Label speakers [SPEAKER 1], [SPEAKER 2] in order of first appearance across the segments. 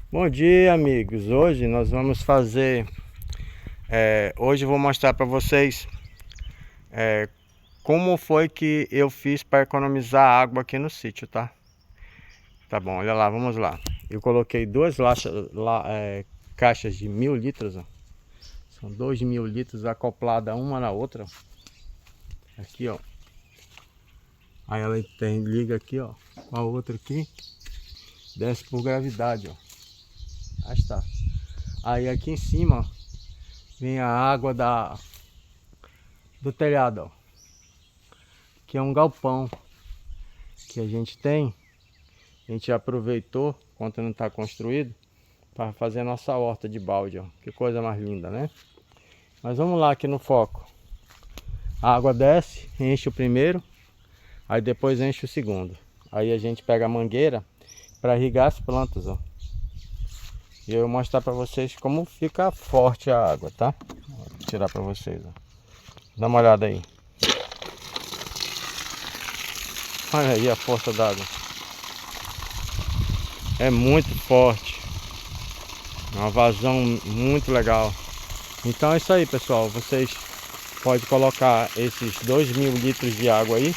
[SPEAKER 1] Bom dia, amigos. Hoje nós vamos fazer. Hoje eu vou mostrar para vocês como foi que eu fiz para economizar água aqui no sítio, tá? Tá bom, olha lá, vamos lá. Eu coloquei duas caixas de 1.000 litros, ó. São 2.000 litros acopladas uma na outra, ó. Aqui, ó. Aí ela liga aqui, ó, com a outra aqui, desce por gravidade, ó. Aí está. Aí aqui em cima, ó, vem a água do telhado, ó, que é um galpão que a gente tem. A gente aproveitou enquanto não está construído para fazer a nossa horta de balde, ó. Que coisa mais linda, né? Mas vamos lá aqui no foco. A água desce, enche o primeiro, aí depois enche o segundo. Aí a gente pega a mangueira para irrigar as plantas, ó. E eu vou mostrar para vocês como fica forte a água, tá? Vou tirar para vocês, ó. Dá uma olhada aí. Olha aí a força d'água. É muito forte. É uma vazão muito legal. Então é isso aí, pessoal. Vocês podem colocar esses 2.000 litros de água aí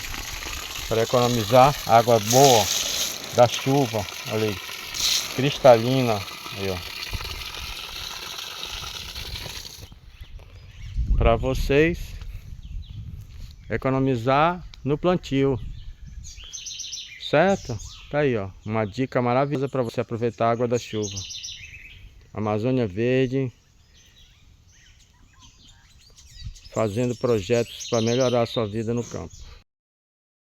[SPEAKER 1] para economizar água boa da chuva. Olha aí, cristalina aí, ó, para vocês economizar no plantio, certo? Tá aí, ó, uma dica maravilhosa para você aproveitar a água da chuva. Amazônia Verde fazendo projetos para melhorar a sua vida no campo.